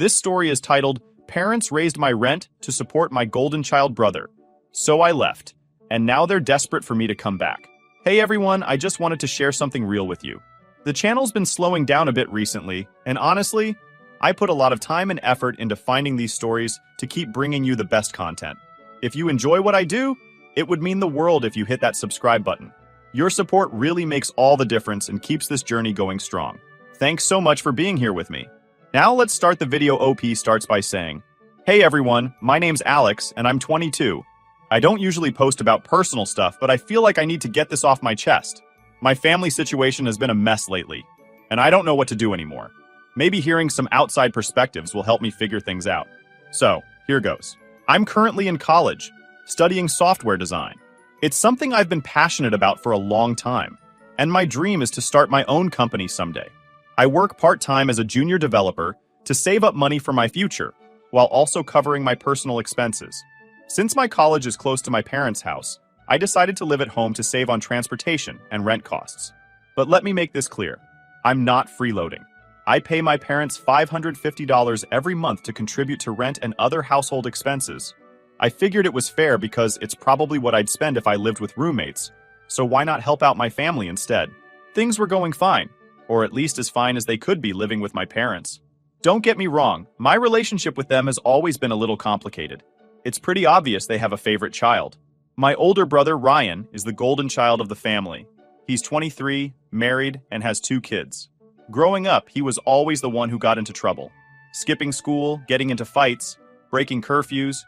This story is titled, Parents Raised My Rent to Support My Golden Child Brother. So I left, and now they're desperate for me to come back. Hey everyone, I just wanted to share something real with you. The channel's been slowing down a bit recently, and honestly, I put a lot of time and effort into finding these stories to keep bringing you the best content. If you enjoy what I do, it would mean the world if you hit that subscribe button. Your support really makes all the difference and keeps this journey going strong. Thanks so much for being here with me. Now let's start the video. OP starts by saying, Hey everyone, my name's Alex and I'm 22. I don't usually post about personal stuff, but I feel like I need to get this off my chest. My family situation has been a mess lately, and I don't know what to do anymore. Maybe hearing some outside perspectives will help me figure things out. So, here goes. I'm currently in college, studying software design. It's something I've been passionate about for a long time, and my dream is to start my own company someday. I work part-time as a junior developer to save up money for my future, while also covering my personal expenses. Since my college is close to my parents' house, I decided to live at home to save on transportation and rent costs. But let me make this clear. I'm not freeloading. I pay my parents $550 every month to contribute to rent and other household expenses. I figured it was fair because it's probably what I'd spend if I lived with roommates, so why not help out my family instead? Things were going fine, or at least as fine as they could be living with my parents. Don't get me wrong, my relationship with them has always been a little complicated. It's pretty obvious they have a favorite child. My older brother, Ryan, is the golden child of the family. He's 23, married, and has 2 kids. Growing up, he was always the one who got into trouble. Skipping school, getting into fights, breaking curfews,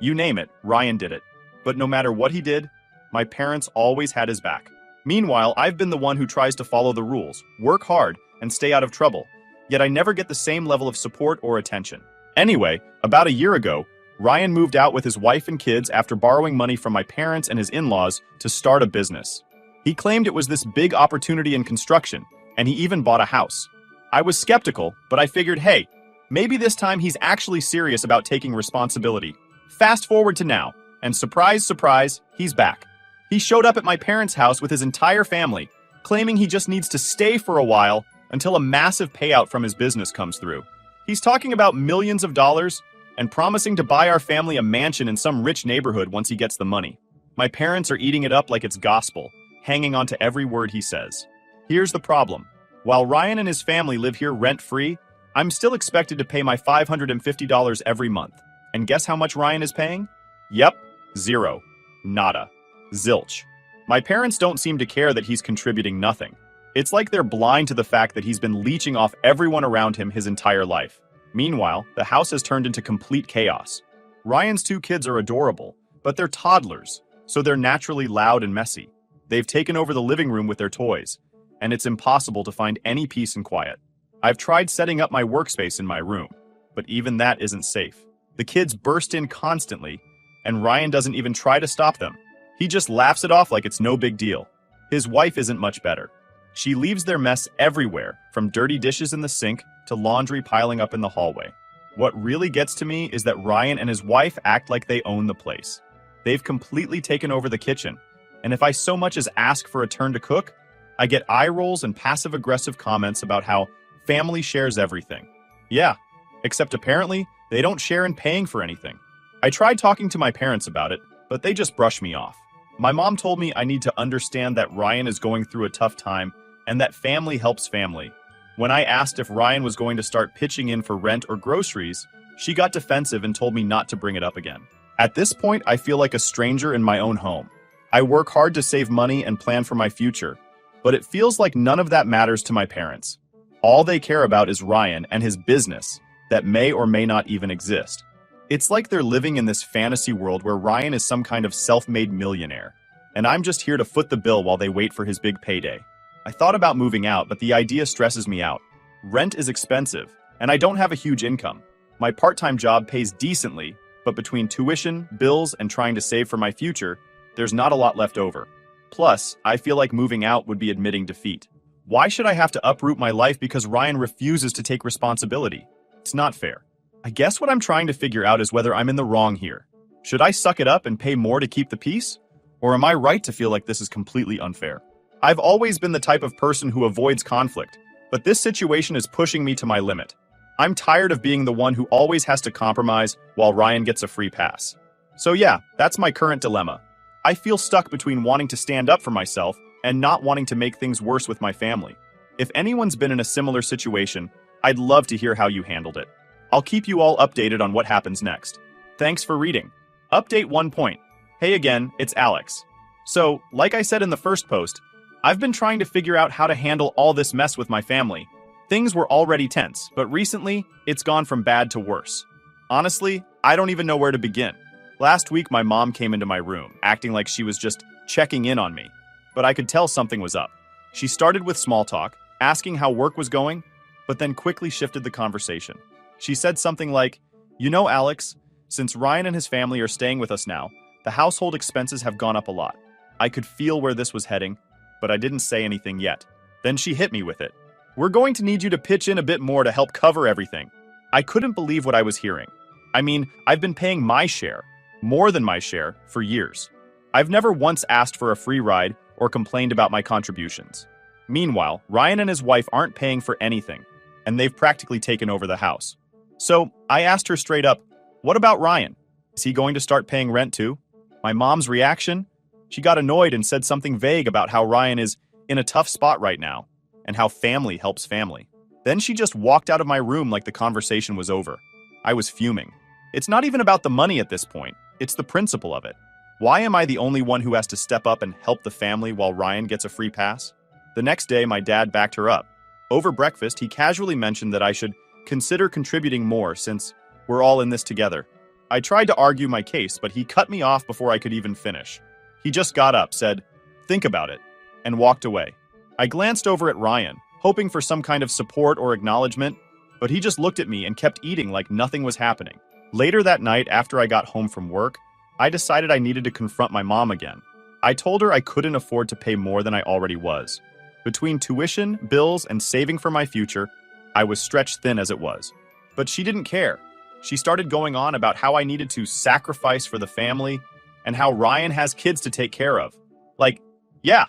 you name it, Ryan did it. But no matter what he did, my parents always had his back. Meanwhile, I've been the one who tries to follow the rules, work hard, and stay out of trouble, yet I never get the same level of support or attention. Anyway, about a year ago, Ryan moved out with his wife and kids after borrowing money from my parents and his in-laws to start a business. He claimed it was this big opportunity in construction, and he even bought a house. I was skeptical, but I figured, hey, maybe this time he's actually serious about taking responsibility. Fast forward to now, and surprise, surprise, he's back. He showed up at my parents' house with his entire family, claiming he just needs to stay for a while until a massive payout from his business comes through. He's talking about millions of dollars and promising to buy our family a mansion in some rich neighborhood once he gets the money. My parents are eating it up like it's gospel, hanging on to every word he says. Here's the problem. While Ryan and his family live here rent-free, I'm still expected to pay my $550 every month. And guess how much Ryan is paying? Yep, zero. Nada. Zilch. My parents don't seem to care that he's contributing nothing. It's like they're blind to the fact that he's been leeching off everyone around him his entire life. Meanwhile, the house has turned into complete chaos. Ryan's 2 kids are adorable, but they're toddlers, so they're naturally loud and messy. They've taken over the living room with their toys, and it's impossible to find any peace and quiet. I've tried setting up my workspace in my room, but even that isn't safe. The kids burst in constantly, and Ryan doesn't even try to stop them. He just laughs it off like it's no big deal. His wife isn't much better. She leaves their mess everywhere, from dirty dishes in the sink to laundry piling up in the hallway. What really gets to me is that Ryan and his wife act like they own the place. They've completely taken over the kitchen, and if I so much as ask for a turn to cook, I get eye rolls and passive-aggressive comments about how family shares everything. Yeah, except apparently they don't share in paying for anything. I tried talking to my parents about it, but they just brush me off. My mom told me I need to understand that Ryan is going through a tough time and that family helps family. When I asked if Ryan was going to start pitching in for rent or groceries, she got defensive and told me not to bring it up again. At this point, I feel like a stranger in my own home. I work hard to save money and plan for my future, but it feels like none of that matters to my parents. All they care about is Ryan and his business that may or may not even exist. It's like they're living in this fantasy world where Ryan is some kind of self-made millionaire, and I'm just here to foot the bill while they wait for his big payday. I thought about moving out, but the idea stresses me out. Rent is expensive, and I don't have a huge income. My part-time job pays decently, but between tuition, bills, and trying to save for my future, there's not a lot left over. Plus, I feel like moving out would be admitting defeat. Why should I have to uproot my life because Ryan refuses to take responsibility? It's not fair. I guess what I'm trying to figure out is whether I'm in the wrong here. Should I suck it up and pay more to keep the peace? Or am I right to feel like this is completely unfair? I've always been the type of person who avoids conflict, but this situation is pushing me to my limit. I'm tired of being the one who always has to compromise while Ryan gets a free pass. So yeah, that's my current dilemma. I feel stuck between wanting to stand up for myself and not wanting to make things worse with my family. If anyone's been in a similar situation, I'd love to hear how you handled it. I'll keep you all updated on what happens next. Thanks for reading. Update 1 point. Hey again, it's Alex. So, like I said in the first post, I've been trying to figure out how to handle all this mess with my family. Things were already tense, but recently, it's gone from bad to worse. Honestly, I don't even know where to begin. Last week, my mom came into my room, acting like she was just checking in on me. But I could tell something was up. She started with small talk, asking how work was going, but then quickly shifted the conversation. She said something like, "You know, Alex, since Ryan and his family are staying with us now, the household expenses have gone up a lot." I could feel where this was heading, but I didn't say anything yet. Then she hit me with it. "We're going to need you to pitch in a bit more to help cover everything." I couldn't believe what I was hearing. I mean, I've been paying my share, more than my share, for years. I've never once asked for a free ride or complained about my contributions. Meanwhile, Ryan and his wife aren't paying for anything, and they've practically taken over the house. So I asked her straight up, "What about Ryan? Is he going to start paying rent too?" My mom's reaction? She got annoyed and said something vague about how Ryan is in a tough spot right now, and how family helps family. Then she just walked out of my room like the conversation was over. I was fuming. It's not even about the money at this point, it's the principle of it. Why am I the only one who has to step up and help the family while Ryan gets a free pass? The next day, my dad backed her up. Over breakfast, he casually mentioned that I should consider contributing more since we're all in this together. I tried to argue my case, but he cut me off before I could even finish. He just got up, said, "Think about it," and walked away. I glanced over at Ryan, hoping for some kind of support or acknowledgement, but he just looked at me and kept eating like nothing was happening. Later that night, after I got home from work, I decided I needed to confront my mom again. I told her I couldn't afford to pay more than I already was. Between tuition, bills, and saving for my future, I was stretched thin as it was. But she didn't care. She started going on about how I needed to sacrifice for the family and how Ryan has kids to take care of. Like, yeah,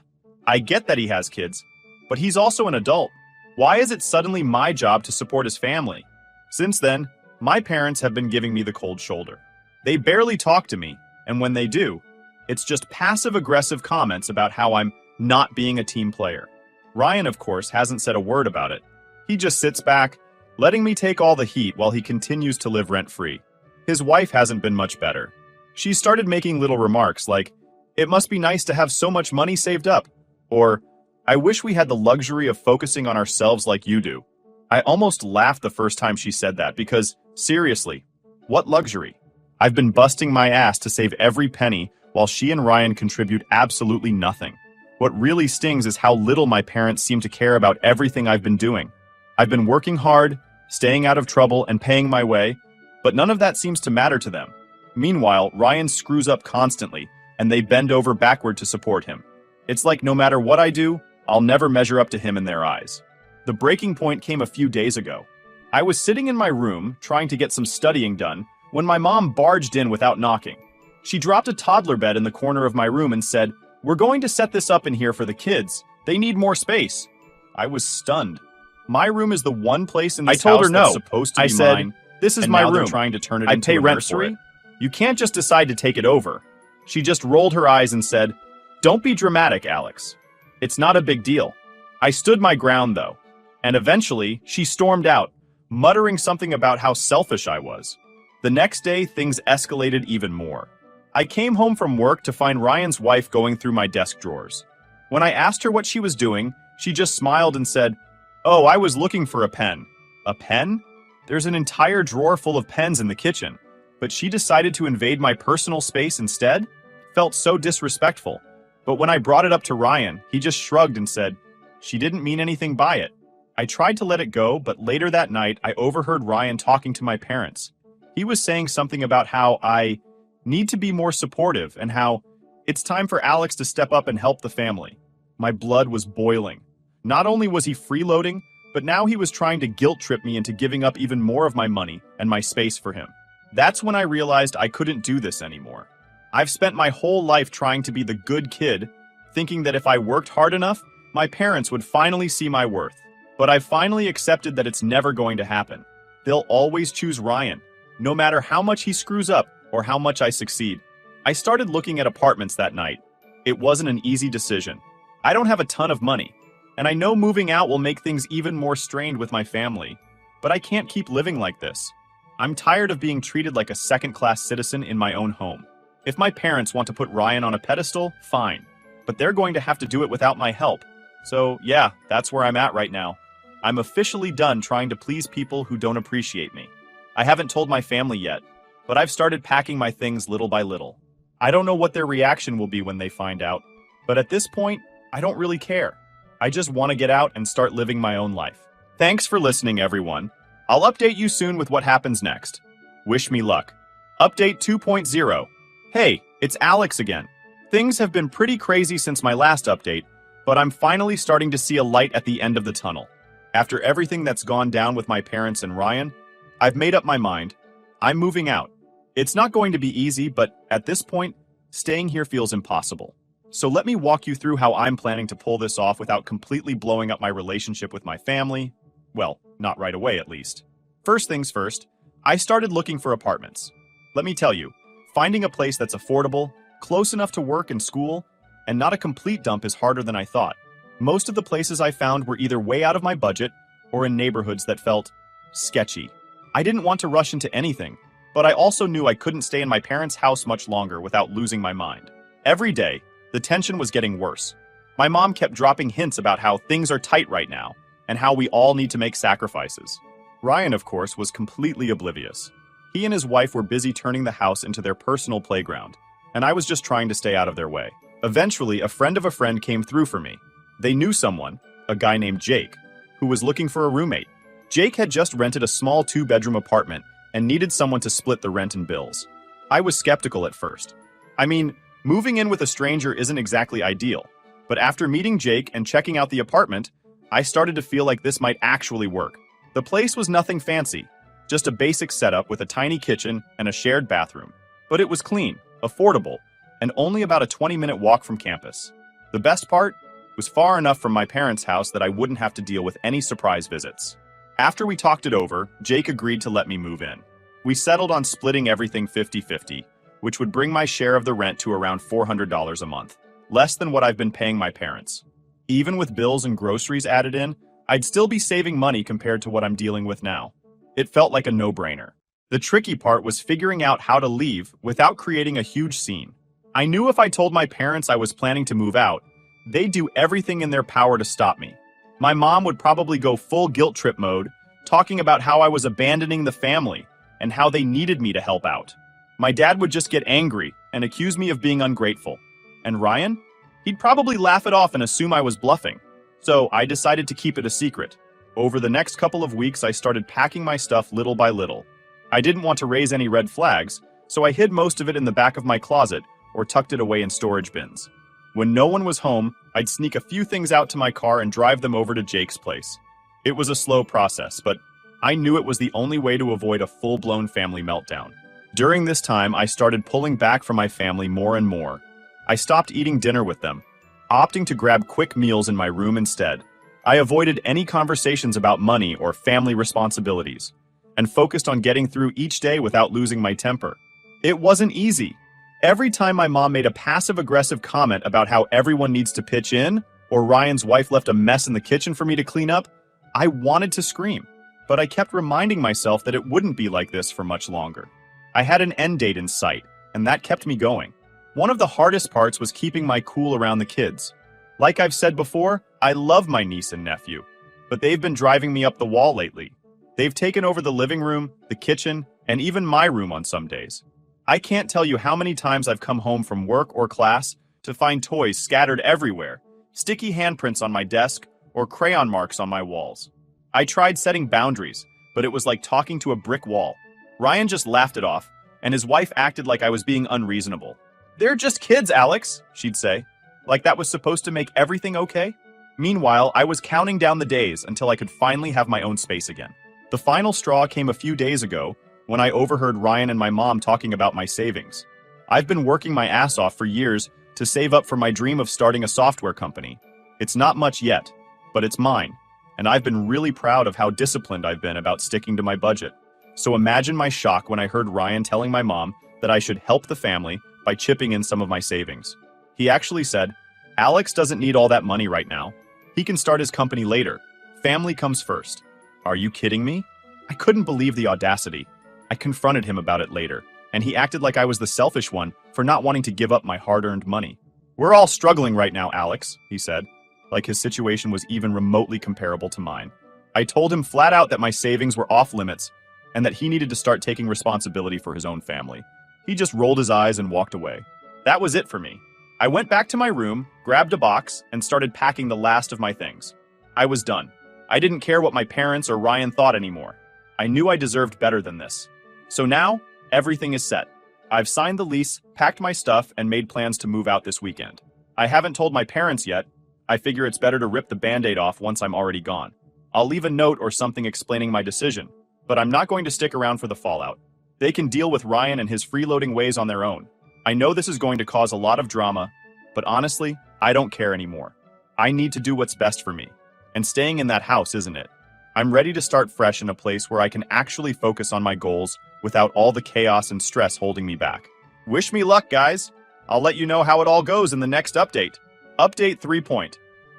I get that he has kids, but he's also an adult. Why is it suddenly my job to support his family? Since then, my parents have been giving me the cold shoulder. They barely talk to me, and when they do, it's just passive-aggressive comments about how I'm not being a team player. Ryan, of course, hasn't said a word about it. He just sits back, letting me take all the heat while he continues to live rent-free. His wife hasn't been much better. She started making little remarks like, "It must be nice to have so much money saved up," or, "I wish we had the luxury of focusing on ourselves like you do." I almost laughed the first time she said that because, seriously, what luxury? I've been busting my ass to save every penny while she and Ryan contribute absolutely nothing. What really stings is how little my parents seem to care about everything I've been doing. I've been working hard, staying out of trouble, and paying my way, but none of that seems to matter to them. Meanwhile, Ryan screws up constantly, and they bend over backward to support him. It's like no matter what I do, I'll never measure up to him in their eyes. The breaking point came a few days ago. I was sitting in my room, trying to get some studying done, when my mom barged in without knocking. She dropped a toddler bed in the corner of my room and said, "We're going to set this up in here for the kids. They need more space." I was stunned. My room is the one place in this house that's supposed to be mine. "This is my room. They're trying to turn it into a nursery. You can't just decide to take it over." She just rolled her eyes and said, "Don't be dramatic, Alex. It's not a big deal." I stood my ground, though, and eventually she stormed out, muttering something about how selfish I was. The next day, things escalated even more. I came home from work to find Ryan's wife going through my desk drawers. When I asked her what she was doing, she just smiled and said, "Oh, I was looking for a pen." A pen? There's an entire drawer full of pens in the kitchen, but she decided to invade my personal space instead? It felt so disrespectful. But when I brought it up to Ryan, he just shrugged and said, she didn't mean anything by it. I tried to let it go, but later that night, I overheard Ryan talking to my parents. He was saying something about how I need to be more supportive and how it's time for Alex to step up and help the family. My blood was boiling. Not only was he freeloading, but now he was trying to guilt trip me into giving up even more of my money and my space for him. That's when I realized I couldn't do this anymore. I've spent my whole life trying to be the good kid, thinking that if I worked hard enough, my parents would finally see my worth. But I've finally accepted that it's never going to happen. They'll always choose Ryan, no matter how much he screws up or how much I succeed. I started looking at apartments that night. It wasn't an easy decision. I don't have a ton of money, and I know moving out will make things even more strained with my family, but I can't keep living like this. I'm tired of being treated like a second-class citizen in my own home. If my parents want to put Ryan on a pedestal, fine, but they're going to have to do it without my help. So yeah, that's where I'm at right now. I'm officially done trying to please people who don't appreciate me. I haven't told my family yet, but I've started packing my things little by little. I don't know what their reaction will be when they find out, but at this point, I don't really care. I just want to get out and start living my own life. Thanks for listening, everyone. I'll update you soon with what happens next. Wish me luck. Update 2.0. Hey, it's Alex again. Things have been pretty crazy since my last update, but I'm finally starting to see a light at the end of the tunnel. After everything that's gone down with my parents and Ryan, I've made up my mind. I'm moving out. It's not going to be easy, but at this point, staying here feels impossible. So let me walk you through how I'm planning to pull this off without completely blowing up my relationship with my family. Well, not right away at least. First things first, I started looking for apartments. Let me tell you, finding a place that's affordable, close enough to work and school, and not a complete dump is harder than I thought. Most of the places I found were either way out of my budget or in neighborhoods that felt sketchy. I didn't want to rush into anything, but I also knew I couldn't stay in my parents' house much longer without losing my mind. Every day, the tension was getting worse. My mom kept dropping hints about how things are tight right now and how we all need to make sacrifices. Ryan, of course, was completely oblivious. He and his wife were busy turning the house into their personal playground, and I was just trying to stay out of their way. Eventually, a friend of a friend came through for me. They knew someone, a guy named Jake, who was looking for a roommate. Jake had just rented a small 2-bedroom apartment and needed someone to split the rent and bills. I was skeptical at first. I mean, moving in with a stranger isn't exactly ideal, but after meeting Jake and checking out the apartment, I started to feel like this might actually work. The place was nothing fancy, just a basic setup with a tiny kitchen and a shared bathroom. But it was clean, affordable, and only about a 20-minute walk from campus. The best part? Was far enough from my parents' house that I wouldn't have to deal with any surprise visits. After we talked it over, Jake agreed to let me move in. We settled on splitting everything 50-50, which would bring my share of the rent to around $400 a month, less than what I've been paying my parents. Even with bills and groceries added in, I'd still be saving money compared to what I'm dealing with now. It felt like a no-brainer. The tricky part was figuring out how to leave without creating a huge scene. I knew if I told my parents I was planning to move out, they'd do everything in their power to stop me. My mom would probably go full guilt trip mode, talking about how I was abandoning the family and how they needed me to help out. My dad would just get angry and accuse me of being ungrateful. And Ryan? He'd probably laugh it off and assume I was bluffing. So I decided to keep it a secret. Over the next couple of weeks, I started packing my stuff little by little. I didn't want to raise any red flags, so I hid most of it in the back of my closet or tucked it away in storage bins. When no one was home, I'd sneak a few things out to my car and drive them over to Jake's place. It was a slow process, but I knew it was the only way to avoid a full-blown family meltdown. During this time, I started pulling back from my family more and more. I stopped eating dinner with them, opting to grab quick meals in my room instead. I avoided any conversations about money or family responsibilities, and focused on getting through each day without losing my temper. It wasn't easy. Every time my mom made a passive-aggressive comment about how everyone needs to pitch in, or Ryan's wife left a mess in the kitchen for me to clean up, I wanted to scream. But I kept reminding myself that it wouldn't be like this for much longer. I had an end date in sight, and that kept me going. One of the hardest parts was keeping my cool around the kids. Like I've said before, I love my niece and nephew, but they've been driving me up the wall lately. They've taken over the living room, the kitchen, and even my room on some days. I can't tell you how many times I've come home from work or class to find toys scattered everywhere, sticky handprints on my desk, or crayon marks on my walls. I tried setting boundaries, but it was like talking to a brick wall. Ryan just laughed it off, and his wife acted like I was being unreasonable. "They're just kids, Alex," she'd say. Like that was supposed to make everything okay? Meanwhile, I was counting down the days until I could finally have my own space again. The final straw came a few days ago when I overheard Ryan and my mom talking about my savings. I've been working my ass off for years to save up for my dream of starting a software company. It's not much yet, but it's mine. and I've been really proud of how disciplined I've been about sticking to my budget. So imagine my shock when I heard Ryan telling my mom that I should help the family by chipping in some of my savings. He actually said, "Alex doesn't need all that money right now. He can start his company later. Family comes first." Are you kidding me? I couldn't believe the audacity. I confronted him about it later, and he acted like I was the selfish one for not wanting to give up my hard-earned money. "We're all struggling right now, Alex," he said, like his situation was even remotely comparable to mine. I told him flat out that my savings were off limits and that he needed to start taking responsibility for his own family. He just rolled his eyes and walked away. That was it for me. I went back to my room, grabbed a box, and started packing the last of my things. I was done. I didn't care what my parents or Ryan thought anymore. I knew I deserved better than this. So now, everything is set. I've signed the lease, packed my stuff, and made plans to move out this weekend. I haven't told my parents yet. I figure it's better to rip the Band-Aid off once I'm already gone. I'll leave a note or something explaining my decision, but I'm not going to stick around for the fallout. They can deal with Ryan and his freeloading ways on their own. I know this is going to cause a lot of drama, but honestly, I don't care anymore. I need to do what's best for me. And staying in that house isn't it. I'm ready to start fresh in a place where I can actually focus on my goals without all the chaos and stress holding me back. Wish me luck, guys. I'll let you know how it all goes in the next update. Update 3.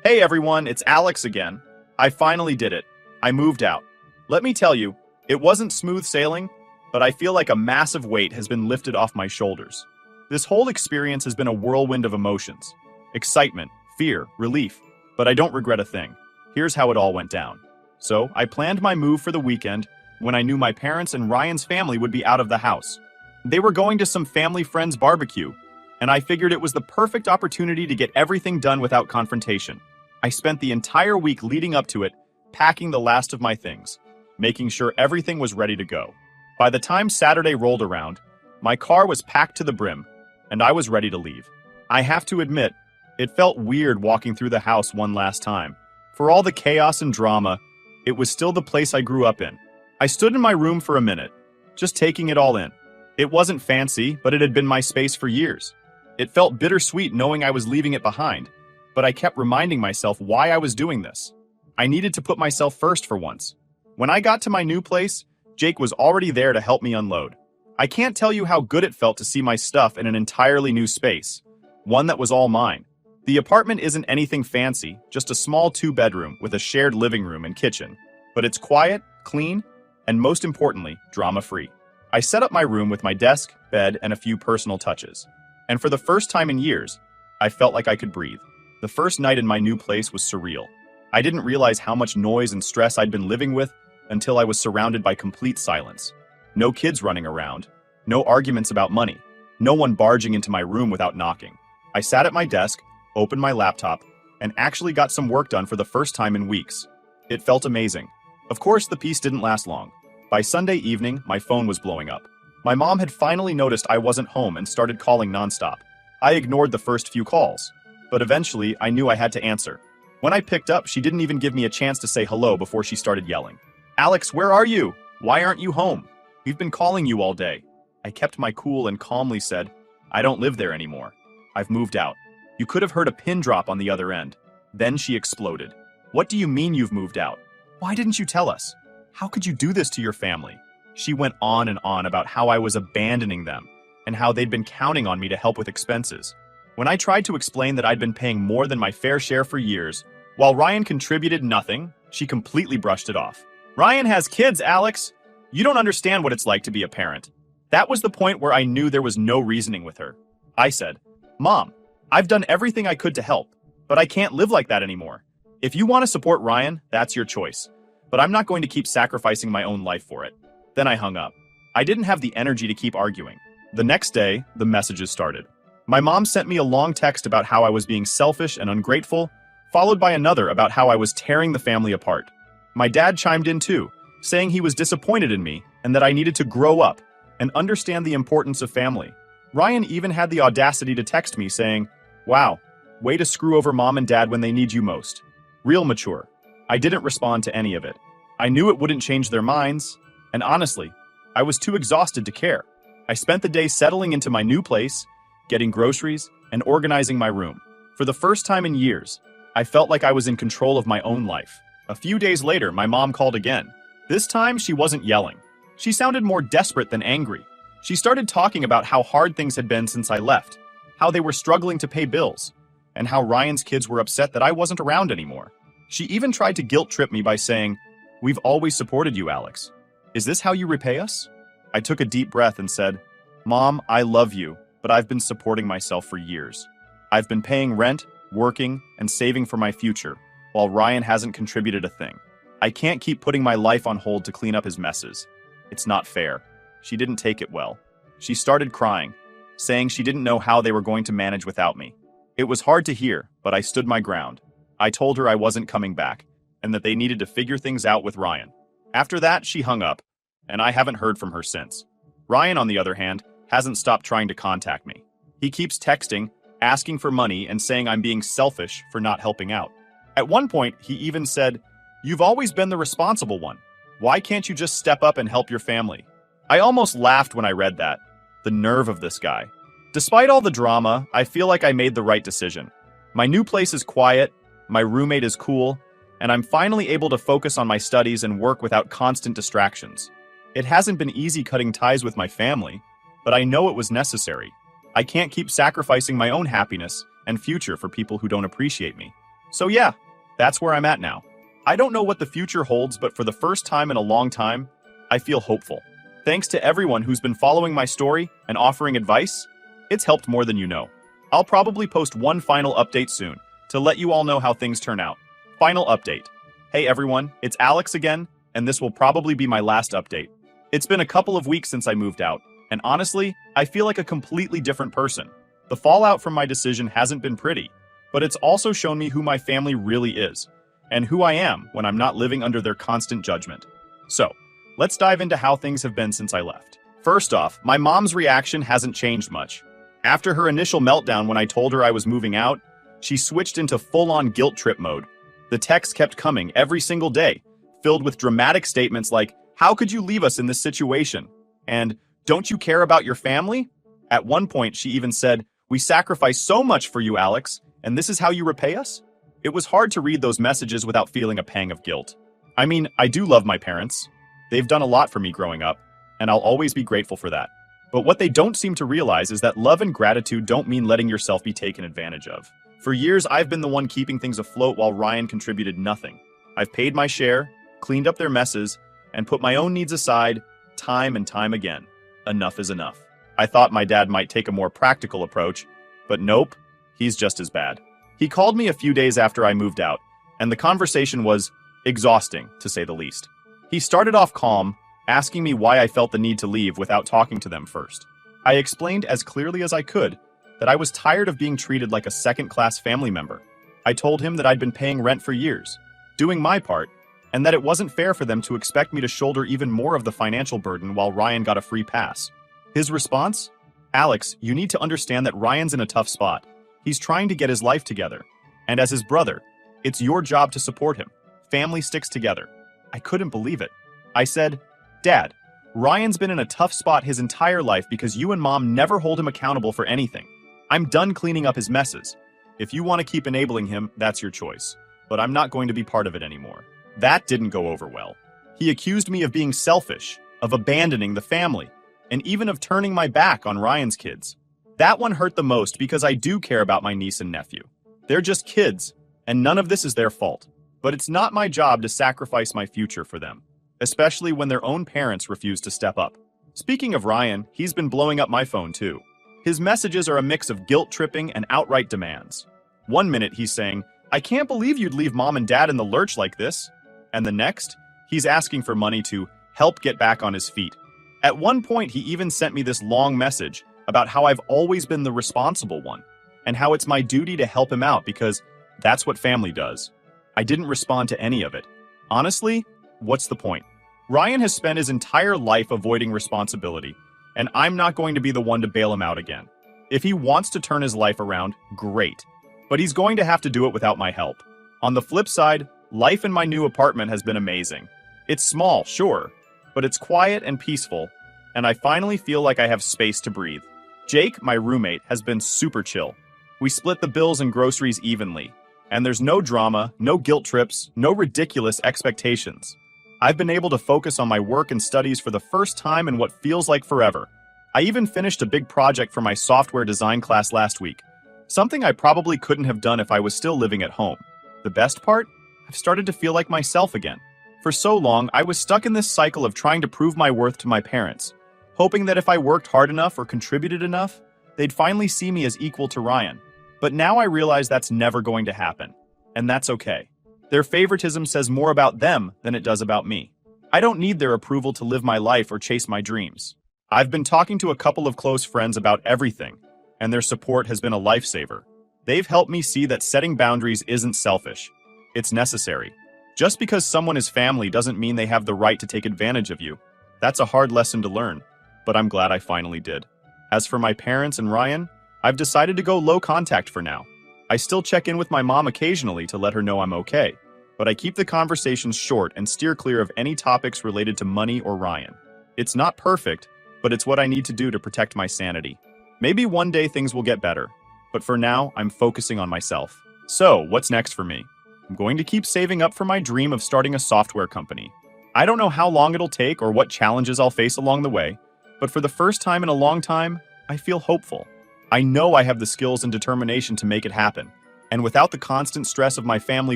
Hey everyone, it's Alex again. I finally did it. I moved out. Let me tell you, it wasn't smooth sailing, but I feel like a massive weight has been lifted off my shoulders. This whole experience has been a whirlwind of emotions. Excitement, fear, relief, but I don't regret a thing. Here's how it all went down. So, I planned my move for the weekend when I knew my parents and Ryan's family would be out of the house. They were going to some family friends' barbecue, and I figured it was the perfect opportunity to get everything done without confrontation. I spent the entire week leading up to it, packing the last of my things, making sure everything was ready to go. By the time Saturday rolled around, my car was packed to the brim, and I was ready to leave. I have to admit, it felt weird walking through the house one last time. For all the chaos and drama, it was still the place I grew up in. I stood in my room for a minute, just taking it all in. It wasn't fancy, but it had been my space for years. It felt bittersweet knowing I was leaving it behind, but I kept reminding myself why I was doing this. I needed to put myself first for once. When I got to my new place, Jake was already there to help me unload. I can't tell you how good it felt to see my stuff in an entirely new space, one that was all mine. The apartment isn't anything fancy, just a small 2-bedroom with a shared living room and kitchen, but it's quiet, clean, and most importantly, drama-free. I set up my room with my desk, bed, and a few personal touches. And for the first time in years, I felt like I could breathe. The first night in my new place was surreal. I didn't realize how much noise and stress I'd been living with until I was surrounded by complete silence. No kids running around, no arguments about money, no one barging into my room without knocking. I sat at my desk, opened my laptop, and actually got some work done for the first time in weeks. It felt amazing. Of course, the peace didn't last long. By Sunday evening, my phone was blowing up. My mom had finally noticed I wasn't home and started calling nonstop. I ignored the first few calls, but eventually I knew I had to answer. When I picked up, she didn't even give me a chance to say hello before she started yelling. "Alex, where are you? Why aren't you home? We've been calling you all day." I kept my cool and calmly said, "I don't live there anymore. I've moved out." You could have heard a pin drop on the other end. Then she exploded. "What do you mean you've moved out? Why didn't you tell us? How could you do this to your family?" She went on and on about how I was abandoning them and how they'd been counting on me to help with expenses. When I tried to explain that I'd been paying more than my fair share for years, while Ryan contributed nothing, she completely brushed it off. "Ryan has kids, Alex. You don't understand what it's like to be a parent." That was the point where I knew there was no reasoning with her. I said, "Mom, I've done everything I could to help, but I can't live like that anymore. If you want to support Ryan, that's your choice. But I'm not going to keep sacrificing my own life for it." Then I hung up. I didn't have the energy to keep arguing. The next day, the messages started. My mom sent me a long text about how I was being selfish and ungrateful, followed by another about how I was tearing the family apart. My dad chimed in too, saying he was disappointed in me and that I needed to grow up and understand the importance of family. Ryan even had the audacity to text me saying, "Wow, way to screw over mom and dad when they need you most." Real mature. I didn't respond to any of it. I knew it wouldn't change their minds, and honestly, I was too exhausted to care. I spent the day settling into my new place, getting groceries, and organizing my room. For the first time in years, I felt like I was in control of my own life. A few days later, my mom called again. This time, she wasn't yelling. She sounded more desperate than angry. She started talking about how hard things had been since I left, how they were struggling to pay bills, and how Ryan's kids were upset that I wasn't around anymore. She even tried to guilt trip me by saying, "We've always supported you, Alex. Is this how you repay us?" I took a deep breath and said, "Mom, I love you, but I've been supporting myself for years. I've been paying rent, working, and saving for my future, while Ryan hasn't contributed a thing. I can't keep putting my life on hold to clean up his messes. It's not fair." She didn't take it well. She started crying, saying she didn't know how they were going to manage without me. It was hard to hear, but I stood my ground. I told her I wasn't coming back, and that they needed to figure things out with Ryan. After that, she hung up, and I haven't heard from her since. Ryan, on the other hand, hasn't stopped trying to contact me. He keeps texting, asking for money, and saying I'm being selfish for not helping out. At one point, he even said, "You've always been the responsible one. Why can't you just step up and help your family?" I almost laughed when I read that. The nerve of this guy. Despite all the drama, I feel like I made the right decision. My new place is quiet, my roommate is cool, and I'm finally able to focus on my studies and work without constant distractions. It hasn't been easy cutting ties with my family, but I know it was necessary. I can't keep sacrificing my own happiness and future for people who don't appreciate me. So yeah, that's where I'm at now. I don't know what the future holds, but for the first time in a long time, I feel hopeful. Thanks to everyone who's been following my story and offering advice. It's helped more than you know. I'll probably post one final update soon to let you all know how things turn out. Final update. Hey everyone, it's Alex again, and this will probably be my last update. It's been a couple of weeks since I moved out, and honestly, I feel like a completely different person. The fallout from my decision hasn't been pretty, but it's also shown me who my family really is, and who I am when I'm not living under their constant judgment. So, let's dive into how things have been since I left. First off, my mom's reaction hasn't changed much. After her initial meltdown when I told her I was moving out, she switched into full-on guilt trip mode. The texts kept coming every single day, filled with dramatic statements like, "How could you leave us in this situation?" And, "Don't you care about your family?" At one point, she even said, "We sacrificed so much for you, Alex, and this is how you repay us?" It was hard to read those messages without feeling a pang of guilt. I mean, I do love my parents. They've done a lot for me growing up, and I'll always be grateful for that. But what they don't seem to realize is that love and gratitude don't mean letting yourself be taken advantage of. For years, I've been the one keeping things afloat while Ryan contributed nothing. I've paid my share, cleaned up their messes, and put my own needs aside time and time again. Enough is enough. I thought my dad might take a more practical approach, but nope, he's just as bad. He called me a few days after I moved out, and the conversation was exhausting, to say the least. He started off calm, asking me why I felt the need to leave without talking to them first. I explained as clearly as I could that I was tired of being treated like a second-class family member. I told him that I'd been paying rent for years, doing my part, and that it wasn't fair for them to expect me to shoulder even more of the financial burden while Ryan got a free pass. His response? "Alex, you need to understand that Ryan's in a tough spot. He's trying to get his life together. And as his brother, it's your job to support him. Family sticks together." I couldn't believe it. I said, "Dad, Ryan's been in a tough spot his entire life because you and Mom never hold him accountable for anything. I'm done cleaning up his messes. If you want to keep enabling him, that's your choice. But I'm not going to be part of it anymore." That didn't go over well. He accused me of being selfish, of abandoning the family, and even of turning my back on Ryan's kids. That one hurt the most because I do care about my niece and nephew. They're just kids, and none of this is their fault. But it's not my job to sacrifice my future for them, especially when their own parents refuse to step up. Speaking of Ryan, he's been blowing up my phone too. His messages are a mix of guilt-tripping and outright demands. One minute he's saying, "I can't believe you'd leave Mom and Dad in the lurch like this." And the next, he's asking for money to help get back on his feet. At one point, he even sent me this long message about how I've always been the responsible one, and how it's my duty to help him out because that's what family does. I didn't respond to any of it. Honestly, what's the point? Ryan has spent his entire life avoiding responsibility, and I'm not going to be the one to bail him out again. If he wants to turn his life around, great. But he's going to have to do it without my help. On the flip side, life in my new apartment has been amazing. It's small, sure, but it's quiet and peaceful, and I finally feel like I have space to breathe. Jake, my roommate, has been super chill. We split the bills and groceries evenly, And there's no drama, no guilt trips, no ridiculous expectations. I've been able to focus on my work and studies for the first time in what feels like forever. I even finished a big project for my software design class last week, something I probably couldn't have done if I was still living at home. The best part? I've started to feel like myself again. For so long, I was stuck in this cycle of trying to prove my worth to my parents, hoping that if I worked hard enough or contributed enough, they'd finally see me as equal to Ryan. But now I realize that's never going to happen, and that's okay. Their favoritism says more about them than it does about me. I don't need their approval to live my life or chase my dreams. I've been talking to a couple of close friends about everything, and their support has been a lifesaver. They've helped me see that setting boundaries isn't selfish. It's necessary. Just because someone is family doesn't mean they have the right to take advantage of you. That's a hard lesson to learn, but I'm glad I finally did. As for my parents and Ryan, I've decided to go low contact for now. I still check in with my mom occasionally to let her know I'm okay, but I keep the conversations short and steer clear of any topics related to money or Ryan. It's not perfect, but it's what I need to do to protect my sanity. Maybe one day things will get better, but for now, I'm focusing on myself. So, what's next for me? I'm going to keep saving up for my dream of starting a software company. I don't know how long it'll take or what challenges I'll face along the way, but for the first time in a long time, I feel hopeful. I know I have the skills and determination to make it happen, and without the constant stress of my family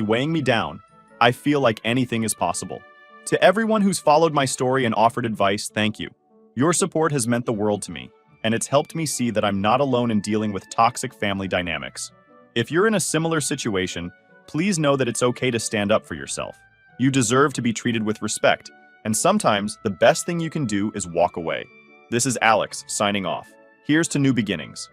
weighing me down, I feel like anything is possible. To everyone who's followed my story and offered advice, thank you. Your support has meant the world to me, and it's helped me see that I'm not alone in dealing with toxic family dynamics. If you're in a similar situation, please know that it's okay to stand up for yourself. You deserve to be treated with respect, and sometimes the best thing you can do is walk away. This is Alex, signing off. Here's to new beginnings.